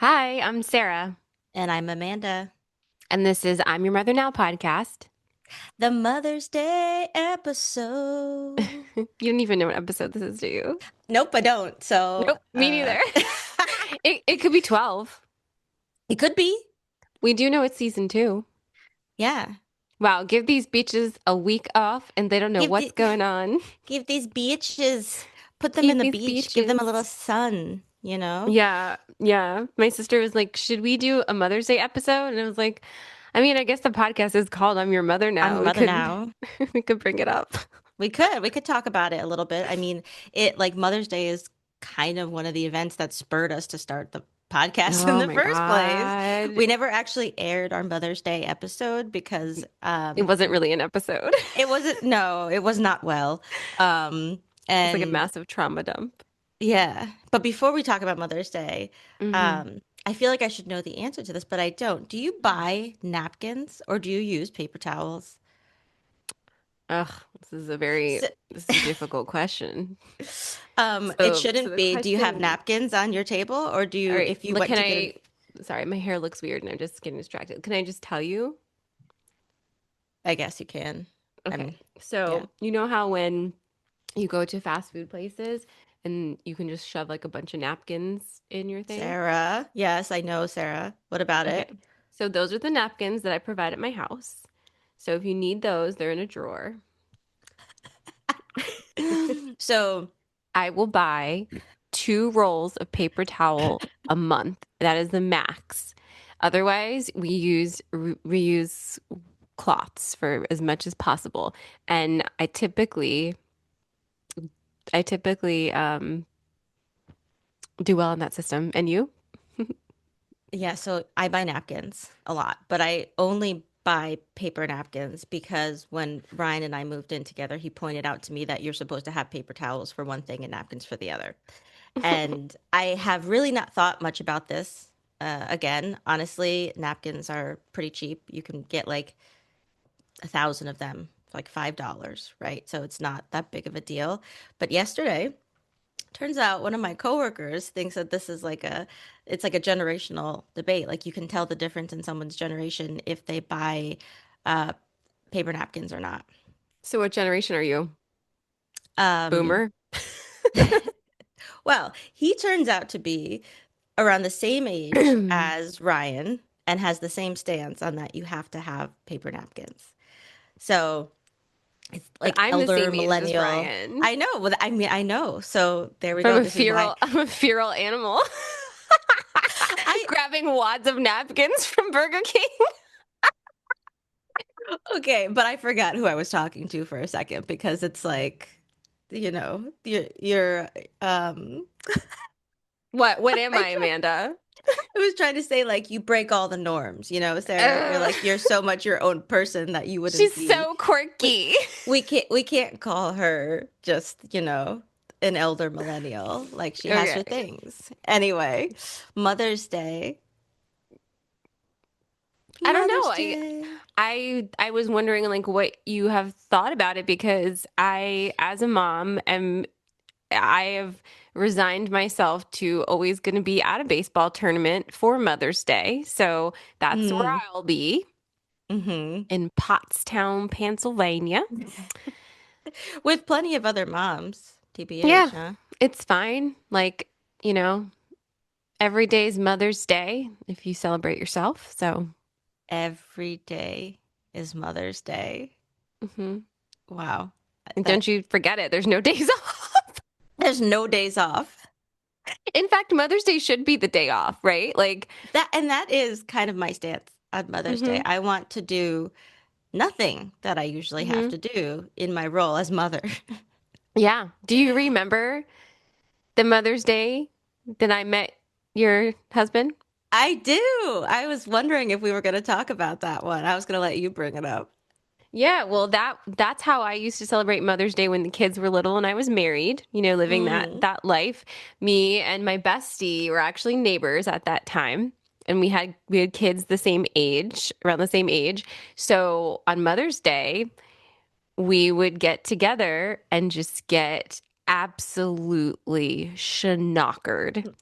Hi, I'm Sarah, And I'm Amanda. and this is I'm Your Mother Now podcast. The Mother's Day episode. You don't even know what episode this is, do you? Nope, I don't. So, Nope, me neither. It could be 12. it could be. We do know it's season 2. Yeah. Wow, give these beaches a week off and they don't know Give what's the going on. give these beaches, put them in Give the these beach, give them a beaches. little sun, you know? Yeah, yeah. My sister was like, "Should we do a Mother's Day episode?" And I was like, I mean, I guess the podcast is called I'm Your Mother I'm Now. your We mother could now. we could bring it up. We could talk about it a little bit. I mean, it like Mother's Day is kind of one of the events that spurred us to start the podcast in Oh the my first place. God. We never actually aired our Mother's Day episode because It wasn't really an episode. it wasn't, no, it was not well. Um, It's like a and massive trauma dump. yeah, but before we talk about Mother's Day, Hmm. I feel like I should know the answer to this, but I don't. Do you buy napkins or do you use paper towels? Ugh, So, this is a difficult question. it So shouldn't the be, do you have question, napkins on your table or do all you, right, if you look, went can to get a, sorry, my hair looks weird and I'm just getting distracted. Can I just tell you? I guess you can. Okay. I'm, yeah. So, you know how when you go to fast food places and you can just shove like a bunch of napkins in your thing? Sarah. Yes, I know, Sarah. What about Okay. it? So those are the napkins that I provide at my house. So if you need those, they're in a drawer. So, I will buy 2 rolls of paper towel a month. That is the max. Otherwise, we use reuse cloths for as much as possible. And I typically do well in that system. And you? yeah, so I buy napkins a lot, but I only buy paper napkins because when Ryan and I moved in together, he pointed out to me that you're supposed to have paper towels for one thing and napkins for the other. And I have really not thought much about this. Again, honestly, napkins are pretty cheap. You can get like 1,000 of them for like $5, right? So it's not that big of a deal. But yesterday, turns out one of my coworkers thinks that this is like it's like a generational debate. Like you can tell the difference in someone's generation if they buy uh, paper napkins or not. So what generation are you? Um, Boomer? well, he turns out to be around the same age as Ryan and has the same stance on that you have to have paper napkins. So it's But like I'm the elder same age as millennial. Ryan. I know. Well, I mean, I know. So there we go. This is why I'm a feral animal. I Grabbing wads of napkins from Burger King. okay, but I forgot who I was talking to for a second because it's like, you're What am I I, tried Amanda? I was trying to say like you break all the norms, Sarah. You're Ugh, like you're so much your own person that you wouldn't she's be so we quirky. we can't call her just, an elder millennial. Like she has her Okay. things. Anyway, Mother's Day. I don't know. Mother's Day. I was wondering like what you have thought about it because I, as a mom, I have resigned myself to always going to be at a baseball tournament for Mother's Day. So that's where Mm, I'll be mm-hmm. in Pottstown, Pennsylvania. With plenty of other moms, Yeah, TBH, huh? it's fine. Like, you know, every day is Mother's Day if you celebrate yourself. So, Every day is Mother's Day. mhm. Wow. And That don't you forget it. There's no days off. there's no days off. In fact, Mother's Day should be the day off, right? Like, That is kind of my stance on Mother's Day. mhm, I want to do nothing that I usually have mhm. to do in my role as mother. Yeah. Do you remember the Mother's Day that I met your husband? I do. I was wondering if we were going to talk about that one. I was going to let you bring it up. Yeah, well that's how I used to celebrate Mother's Day when the kids were little and I was married, living that Mm. that life. Me and my bestie were actually neighbors at that time, and we had kids the same age, around the same age. So on Mother's Day, we would get together and just get absolutely schnockered.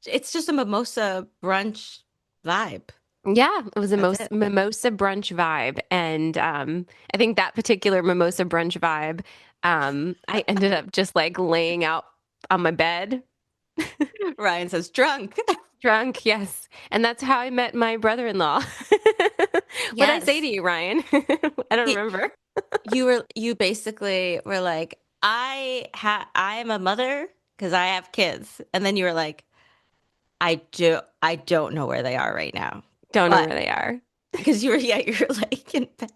It's just a mimosa brunch vibe. Yeah, it was a That's it. mimosa brunch vibe. And I think that particular mimosa brunch vibe, I ended up just like laying out on my bed, Ryan says drunk. drunk, yes. And that's how I met my brother-in-law. What'd I say to Yes. you, Ryan? I don't He, remember. you basically were like, I am a mother because I have kids. And then you were like, I don't know where they are right now. Don't know But where they are. because you were like in bed.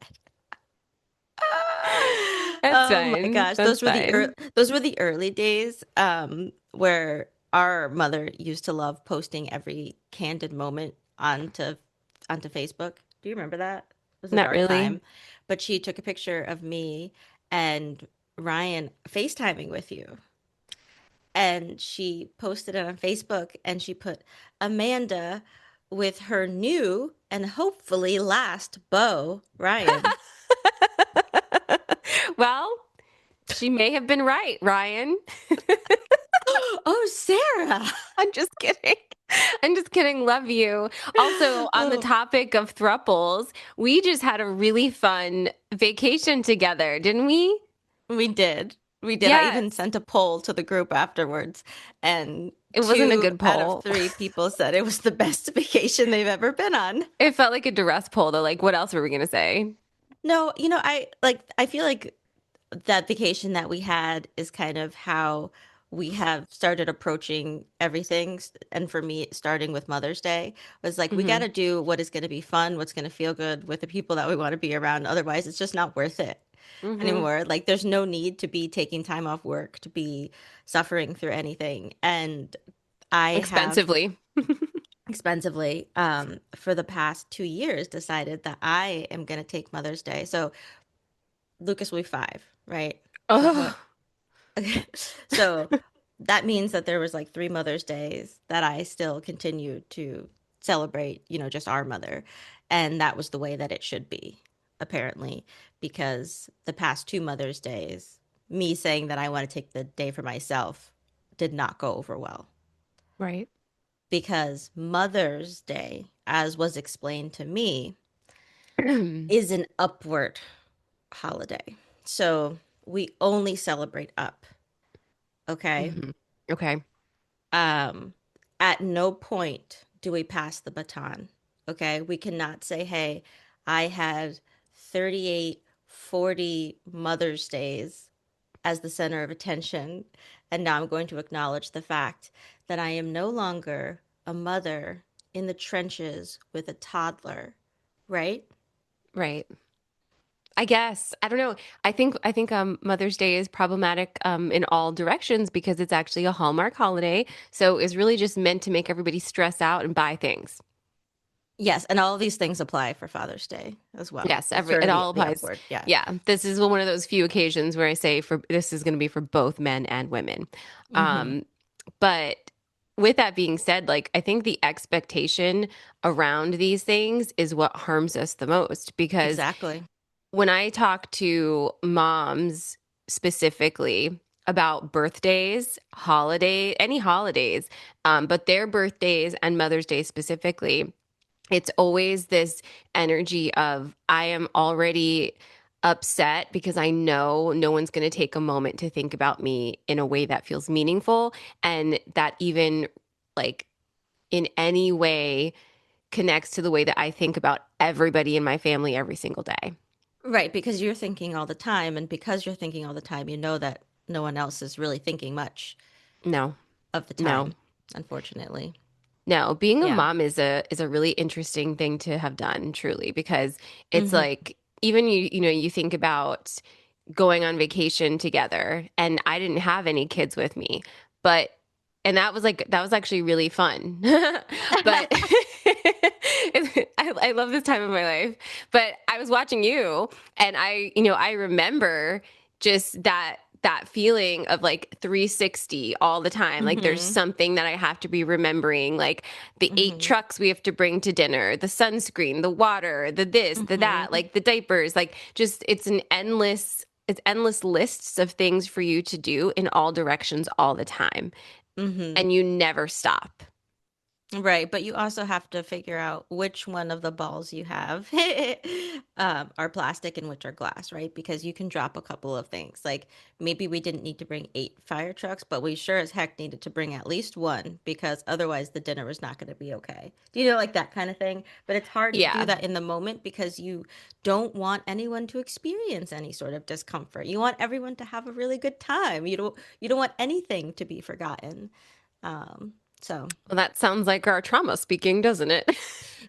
That's Oh my fine. gosh, That's fine. those were the early days where our mother used to love posting every candid moment onto Facebook. Do you remember that? It was a Not dark really. time. But she took a picture of me and Ryan FaceTiming with you. And she posted it on Facebook and she put Amanda with her new and hopefully last beau, Ryan. Well, she may have been right, Ryan. Oh, Sarah. I'm just kidding. I'm just kidding. Love you. Also, on the Oh, topic of thruples, we just had a really fun vacation together, didn't we? we did. We did. I even Yes. sent a poll to the group afterwards, and It wasn't a two good out of poll. three people said it was the best vacation they've ever been on. It felt like a duress poll, though. Like, what else were we gonna say? No, I feel like that vacation that we had is kind of how we have started approaching everything. And for me, starting with Mother's Day was like, we got Hmm. to do what is going to be fun, what's going to feel good with the people that we want to be around. Otherwise, it's just not worth it Hmm. anymore. Like, there's no need to be taking time off work to be suffering through anything. And I have Expensively. expensively, for the past 2 years, decided that I am going to take Mother's Day. So Lucas will be 5, right? So Oh, what? So that means that there was like 3 Mother's Days that I still continued to celebrate, just our mother. And that was the way that it should be, apparently, because the past 2 Mother's Days, me saying that I want to take the day for myself did not go over well. right. Because Mother's Day, as was explained to me, is an upward holiday. So we only celebrate up, okay? Hmm. Okay. um, at no point do we pass the baton. Okay. We cannot say, hey, I had 38, 40 Mother's Days as the center of attention. And now I'm going to acknowledge the fact that I am no longer a mother in the trenches with a toddler, right? Right. I guess. I don't know. I think Mother's Day is problematic in all directions because it's actually a Hallmark holiday. So it's really just meant to make everybody stress out and buy things. Yes. And all of these things apply for Father's Day as well. Yes, It's sort it of all the applies. upward. Yeah. Yeah, this is one of those few occasions where I say for this is going to be for both men and women. Hmm. Um, but with that being said, like I think the expectation around these things is what harms us the most because Exactly. when I talk to moms specifically about birthdays, any holidays, but their birthdays and Mother's Day specifically, it's always this energy of I am already upset because I know no one's going to take a moment to think about me in a way that feels meaningful and that even like in any way connects to the way that I think about everybody in my family every single day. Right, because you're thinking all the time, and because you're thinking all the time, you know that no one else is really thinking much No, of the no. time, unfortunately. No, being a Yeah. mom is a really interesting thing to have done, truly, because it's Hmm. like even you think about going on vacation together and I didn't have any kids with me. But and that was actually really fun. But I love this time of my life. But I was watching you and I remember just that feeling of like 360 all the time. Like there's Hmm. something that I have to be remembering, like the 8 trucks we have to bring to dinner, the sunscreen, the water, the this, the that, Hmm. like the diapers, like just it's endless lists of things for you to do in all directions all the time. Hmm. And you never stop. Right, but you also have to figure out which one of the balls you have are plastic and which are glass, right? Because you can drop a couple of things. Like maybe we didn't need to bring 8 fire trucks, but we sure as heck needed to bring at least one because otherwise the dinner was not going to be okay. Do you know, like that kind of thing? But it's hard to do Yeah. that in the moment because you don't want anyone to experience any sort of discomfort. You want everyone to have a really good time. You don't want anything to be forgotten. So. Well, that sounds like our trauma speaking, doesn't it?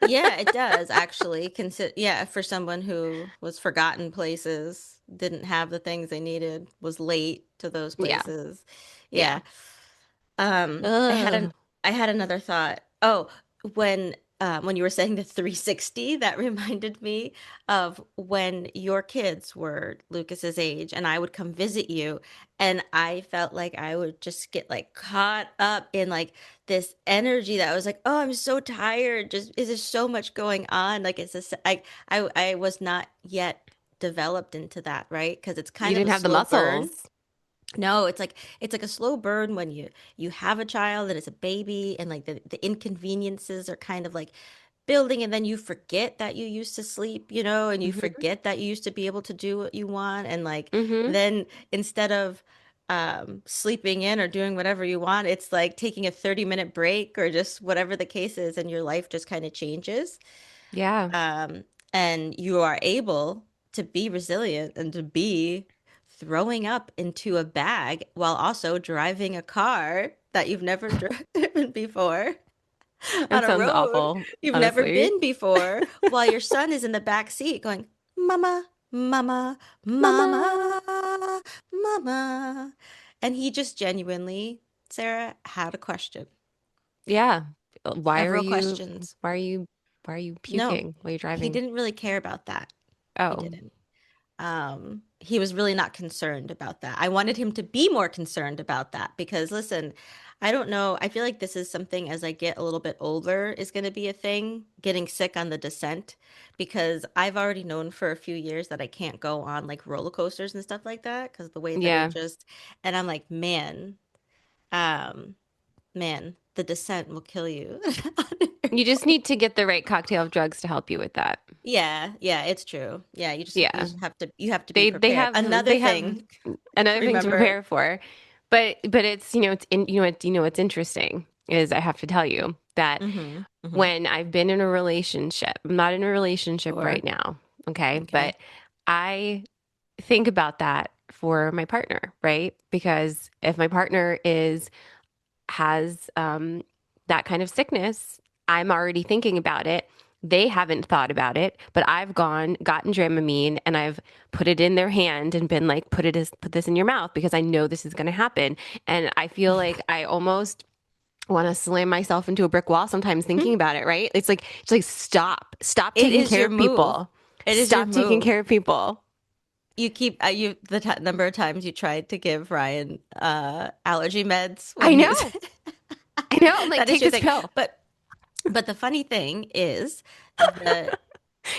Yeah, it does actually. Yeah, for someone who was forgotten places, didn't have the things they needed, was late to those Yeah. places. Yeah. Yeah. Um, I had an Ugh. I had another thought. Oh, when you were saying the 360, that reminded me of when your kids were Lucas's age and I would come visit you and I felt like I would just get like caught up in like this energy that I was like, "Oh, I'm so tired. Just is there so much going on?" Like it's just I was not yet developed into that, right? Because it's You kind of a didn't have the slow burn. muscles. No, it's like a slow burn when you have a child and it's a baby and like the inconveniences are kind of like building and then you forget that you used to sleep, and you Hmm. forget that you used to be able to do what you want and like Hmm. then instead of sleeping in or doing whatever you want, it's like taking a 30-minute break or just whatever the case is and your life just kind of changes. Yeah. Um, and you are able to be resilient and to be throwing up into a bag while also driving a car that you've never driven before on It a sounds road awful, you've never honestly. been before while your son is in the back seat going, Mama, Mama, Mama. Mama, Mama. And he just genuinely, Sarah, had a question. Yeah. Why are Several you questions. why are you why are you No, puking while you're he driving? didn't really care about that. He Oh, didn't. He was really not concerned about that. I wanted him to be more concerned about that because listen, I don't know. I feel like this is something as I get a little bit older is going to be a thing, getting sick on the descent because I've already known for a few years that I can't go on like roller coasters and stuff like that because the way that it yeah. just and I'm like, um, man, the descent will kill you. You just need to get the right cocktail of drugs to help you with that. Yeah, yeah, it's true. Yeah, you Yeah. just have to be They prepared. Another they have thing to another thing to remember. prepare for. But it's it's in what's interesting is I have to tell you that Mm-hmm. Mm-hmm. when I've been in a relationship, I'm not in a relationship right Sure. now, okay? Okay. But I think about that for my partner, right? Because if my partner is has that kind of sickness, I'm already thinking about it. They haven't thought about it, but I've gotten Dramamine, and I've put it in their hand and been like, put this in your mouth because I know this is going to happen. And I feel like I almost want to slam myself into a brick wall sometimes thinking about it, right? It's like stop It taking is care your of move. people. It is your Stop taking move. care of people. You keep you the t number of times you tried to give Ryan allergy meds when I he was know. I know. I'm like, that is take your this thing. pill. But the funny thing is the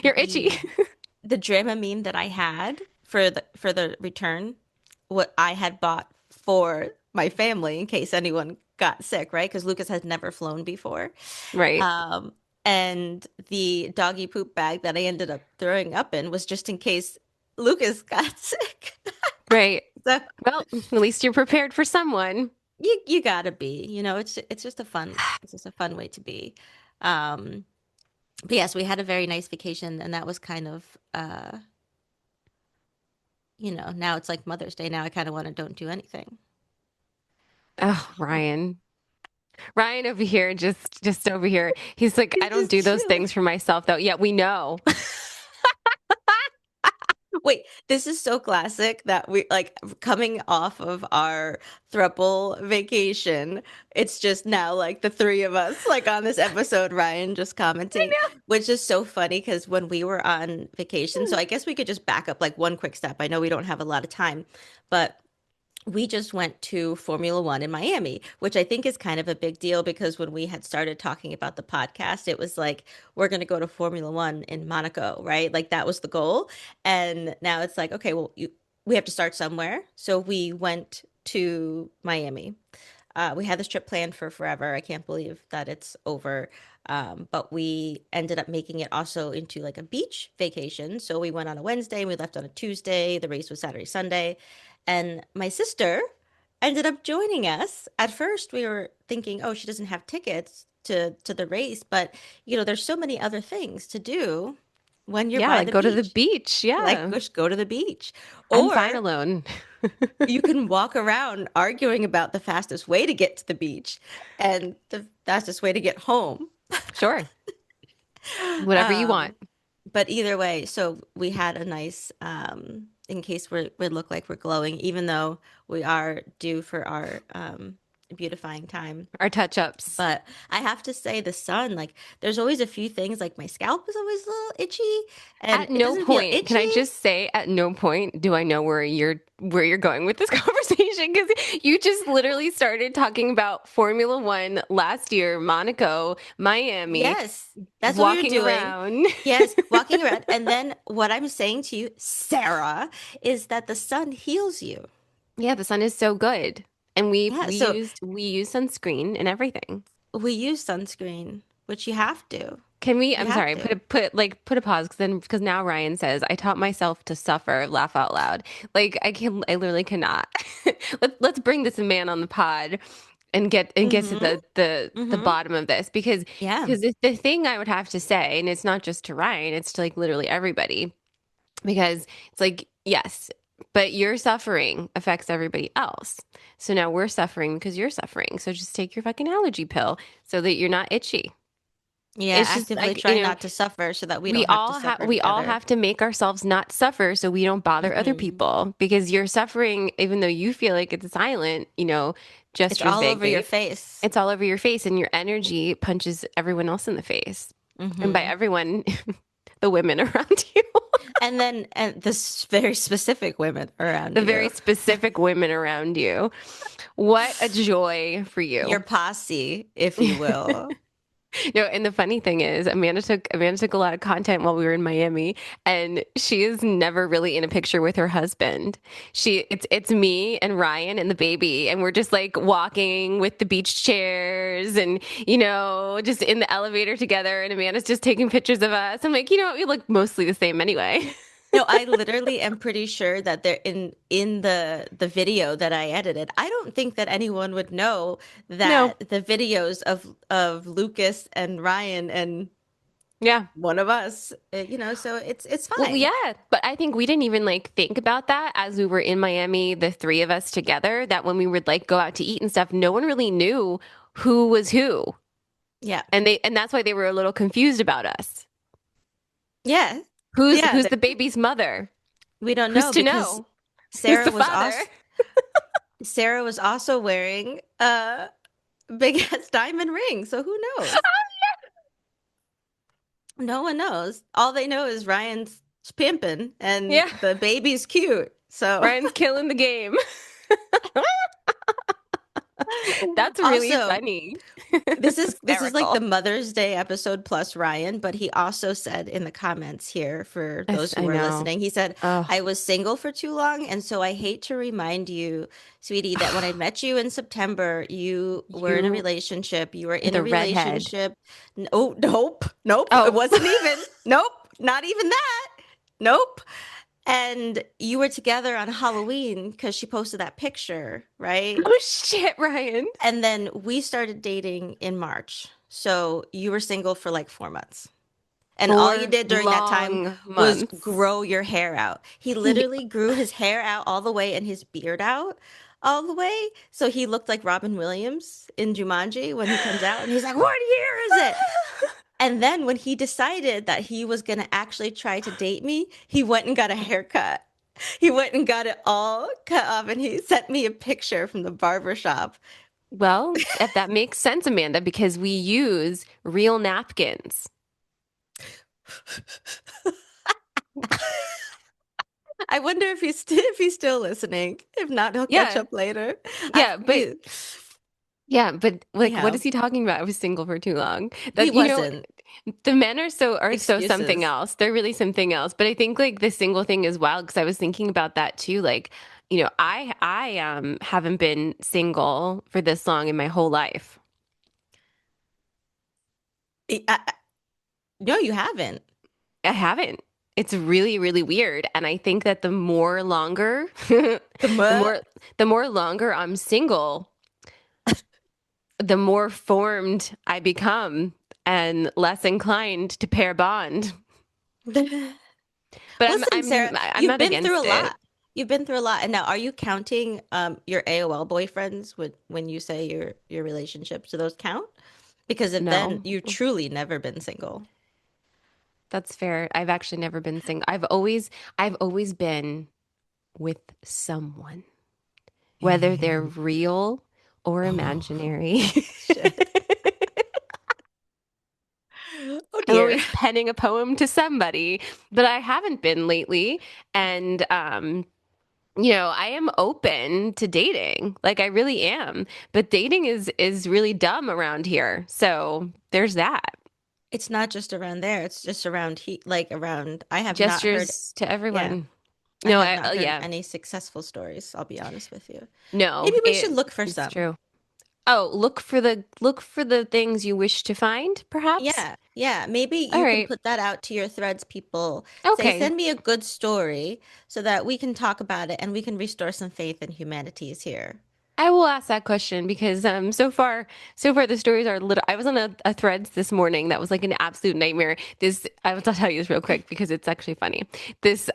You're itchy. the the Dramamine that I had for the return, what I had bought for my family in case anyone got sick, right? Because Lucas has never flown before. Right. Um, and the doggy poop bag that I ended up throwing up in was just in case Lucas got sick. Right. So Well, at least you're prepared for someone. you gotta be, it's just a fun way to be. Um, but yes, we had a very nice vacation, and that was kind of now it's like Mother's Day. Now I kind of want to don't do anything. Oh, Ryan. Ryan over here, just over here. He's like, I He's don't just do those chilling. things for myself though. Yeah, we know. Wait, this is so classic that we like coming off of our throuple vacation. It's just now like the three of us, like on this episode, Ryan just commenting, I which is so funny because when we were on vacation, so I guess we could just back up like one quick step. I know we don't have a lot of time, but we just went to Formula One in Miami, which I think is kind of a big deal because when we had started talking about the podcast, it was like, we're going to go to Formula One in Monaco, right? Like that was the goal. And now it's like, okay, well, we have to start somewhere. So we went to Miami. we had this trip planned for forever. I can't believe that it's over. But we ended up making it also into like a beach vacation. So we went on a Wednesday and we left on a Tuesday. The race was Saturday, Sunday. And my sister ended up joining us. At first, we were thinking, oh, she doesn't have tickets to the race, but there's so many other things to do when you're Yeah, by like the go to the beach. beach. Like Yeah. just go to the beach. I'm fine Or alone. you can walk around arguing about the fastest way to get to the beach and the fastest way to get home. Sure. Whatever you want. Um, but either way, so we had a nice, in case we look like we're glowing, even though we are due for our beautifying time. Our touch-ups. But I have to say, the sun, like, there's always a few things, like my scalp is always a little itchy, and At it no doesn't feel point, can I itchy. just say, at no point do I know where you're going with this conversation because you just literally started talking about Formula One last year, Monaco, Miami, Yes, that's what we were walking doing. around. Yes, walking around. And then what I'm saying to you, Sarah, is that the sun heals you. Yeah, the sun is so good. And we Yeah, we so used we used sunscreen and everything. we use sunscreen, which you have to. Can we, You I'm have sorry, to. put a pause because now Ryan says, I taught myself to suffer, laugh out loud. Like I literally cannot. Let's bring this man on the pod and get to Mm-hmm. the Mm-hmm. bottom of this Yeah. because the thing I would have to say, and it's not just to Ryan, it's to like literally everybody, because it's like, yes, but your suffering affects everybody else. So now we're suffering because you're suffering. So just take your fucking allergy pill so that you're not itchy. Yeah, It's just actively like, try not to suffer so that we we don't have to all have suffer we all together. have to make ourselves not suffer so we don't bother other Mm-hmm. people because you're suffering even though you feel like it's silent, It's gestures all over your vaguely. face. It's all over your face and your energy punches everyone else in the face. And by Mm-hmm. everyone, the women around you, And this very specific women around the very you. specific women around you. What a joy for Your you. posse, if you will. No, and the funny thing is, Amanda took a lot of content while we were in Miami, and she is never really in a picture with her husband. It's me and Ryan and the baby, and we're just like walking with the beach chairs, and just in the elevator together. And Amanda's just taking pictures of us. I'm like, we look mostly the same anyway. No, I literally am pretty sure that they're in the video that I edited. I don't think that anyone would know No, that the videos of Lucas and Ryan and yeah. one of us, so it's Well, fine. yeah, but I think we didn't even like think about that as we were in Miami, the three of us together, that when we would like go out to eat and stuff, no one really knew who was who. Yeah. And that's why they were a little confused about us. Yeah. Who's Yeah, who's the baby's mother? we don't Who's know to because know? Who's Sarah the was father? also Sarah was also wearing a big ass diamond ring. So who knows? No one knows. All they know is Ryan's pimping and Yeah, the baby's cute. So Ryan's killing the game. That's really also, funny. this It's is like the hysterical. Mother's Day episode plus Ryan, but he also said in the comments here for those who I are know. listening, he said, Oh. I was single for too long, and so I hate to remind you, sweetie, that when I met you in September, you were in a You, relationship. You were in a the redhead. relationship. No, nope. It Oh. wasn't even. Nope, not even that. Nope. And you were together on Halloween because she posted that picture, right? Oh shit, Ryan. And then we started dating in March. So you were single for like 4 months. And all you 4 did during that time long was months. grow your hair out. He literally grew his hair out all the way and his beard out all the way. So he looked like Robin Williams in Jumanji when he comes out and he's like, what year is it? And then when he decided that he was going to actually try to date me, he went and got a haircut. He went and got it all cut off and he sent me a picture from the barber shop. Well, if that makes sense, Amanda, because we use real napkins. I wonder if he's still listening. If not, he'll catch Yeah. up later. I Yeah, but yeah, but like what anyhow, is he talking about? I was single for too long. he That wasn't. the men are so something Excuses. else. They're really something else. But I think like the single thing is wild because I was thinking about that too. Like I haven't been single for this long in my whole life. No, you haven't. I haven't. It's really, really weird. And I think that the more longer, the The mu- more, the more longer I'm single, the more formed I become and less inclined to pair bond. But I'm, Listen, Sarah, I'm, I'm you've not been through a against it. lot. You've been through a lot. And now are you counting your AOL boyfriends when you say your relationships? Do those count? Because if then No, you've truly never been single. that's fair. I've actually never been single. I've always been with someone, whether they're Mm. real or Oh, imaginary. shit. Oh I'm dear. always penning a poem to somebody, but I haven't been lately. And I am open to dating. Like I really am. But dating is really dumb around here. So there's that. It's not just around there. It's just around like around. I have not heard. Gestures to Yeah, everyone. I No, have not heard yeah. any successful stories. I'll be honest with you. No, Maybe we should look for it's some. true. Oh, look for the things you wish to find, perhaps. Yeah, yeah. Maybe All you can right. put that out to your threads people. Say, Okay. send me a good story so that we can talk about it and we can restore some faith in humanities here. I will ask that question because so far the stories are little. I was on a threads this morning that was like an absolute nightmare. I'll tell you this real quick because it's actually funny. This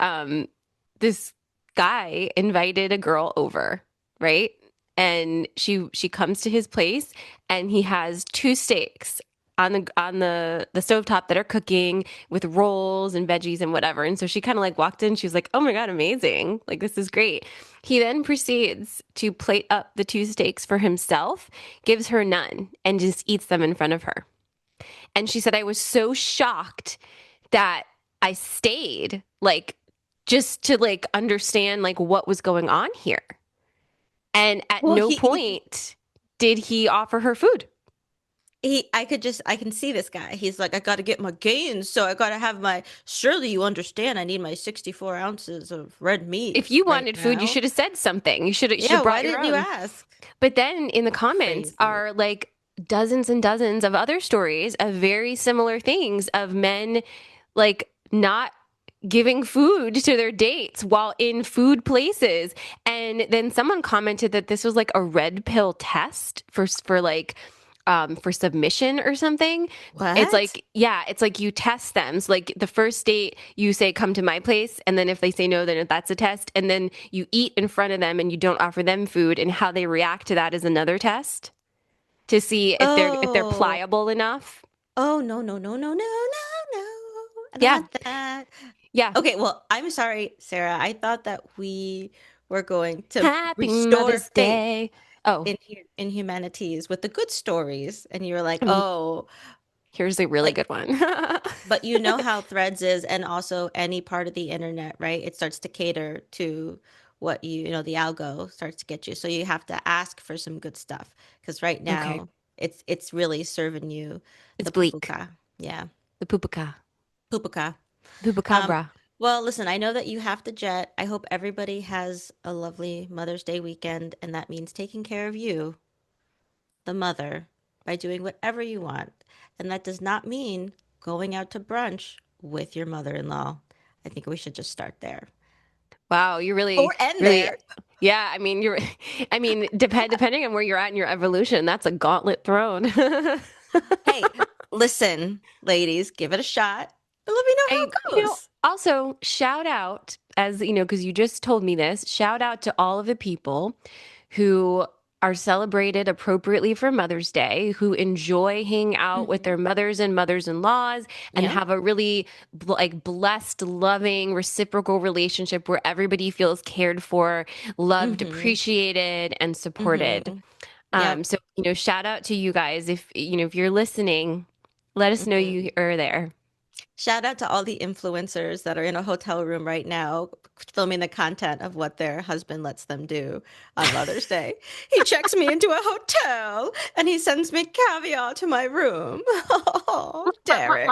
this guy invited a girl over, right? And she comes to his place and he has two steaks on the stovetop that are cooking with rolls and veggies and whatever. And so she kind of like walked in, she was like, "Oh my God, amazing. Like this is great." He then proceeds to plate up the two steaks for himself, gives her none, and just eats them in front of her. And she said, I was so shocked that I stayed, like, just to like understand like what was going on here. And at Well, no point did he offer her food. I can see this guy. He's like, I got to get my gains, so I got to have my, surely you understand, I need my 64 ounces of red meat If you right wanted food, you now. should have said something. You should have Yeah, why brought your didn't you own. ask? But then in the comments Crazy. are like dozens and dozens of other stories of very similar things of men like not giving food to their dates while in food places. And then someone commented that this was like a red pill test for submission or something. It's What? like, yeah, it's like you test them. So like the first date, you say, come to my place. And then if they say no, then that's a test. And then you eat in front of them and you don't offer them food. And how they react to that is another test to see if they're Oh, pliable enough. oh, no, no, no, no, no, no, no, Yeah. not that. Yeah. Okay, well, I'm sorry, Sarah. I thought that we were going to Happy restore Mother's faith Day. Oh, in humanities with the good stories, and you were like, um, oh, here's a really like, good one. but you know how Threads is, and also any part of the internet, right? It starts to cater to what the algo starts to get you. So you have to ask for some good stuff because right Okay. now it's really serving you It's the bleak. pupuka. Yeah, The pupuka. pupuka. Um, Pupacabra. well, listen, I know that you have to jet. I hope everybody has a lovely Mother's Day weekend, and that means taking care of you, the mother, by doing whatever you want. And that does not mean going out to brunch with your mother-in-law. I think we should just start there. Wow, you Or end really, there. yeah. I mean, I mean, depending on where you're at in your evolution, that's a gauntlet thrown. Hey, listen, ladies, give it a shot. But let me know how I, it goes. also shout out because you just told me this, shout out to all of the people who are celebrated appropriately for Mother's Day, who enjoy hanging out with their Hmm. mothers and mothers-in-laws and Yeah. have a really like blessed, loving, reciprocal relationship where everybody feels cared for, loved, Hmm. appreciated, and supported. Hmm. Yep. So, shout out to you guys. If you're listening, let us know Hmm. you are there. Shout out to all the influencers that are in a hotel room right now filming the content of what their husband lets them do on Mother's Day. He checks me into a hotel and he sends me caviar to my room. Oh, Derek.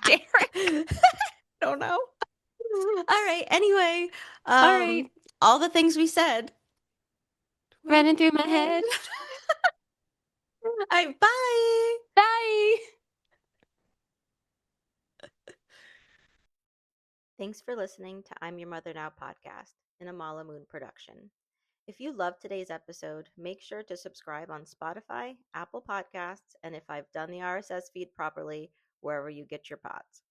Derek. Don't know. All right. Anyway, All um, right. All the things we said went Running through my ahead. head. All right, bye. Bye. Thanks for listening to I'm Your Mother Now podcast, an Amala Moon production. If you loved today's episode, make sure to subscribe on Spotify, Apple Podcasts, and if I've done the RSS feed properly, wherever you get your pods.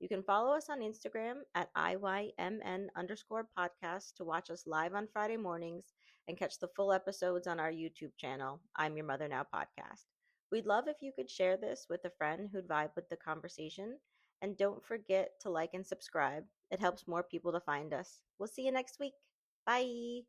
You can follow us on Instagram at IYMN_podcast to watch us live on Friday mornings and catch the full episodes on our YouTube channel, I'm Your Mother Now podcast. We'd love if you could share this with a friend who'd vibe with the conversation. And don't forget to like and subscribe. It helps more people to find us. We'll see you next week. Bye.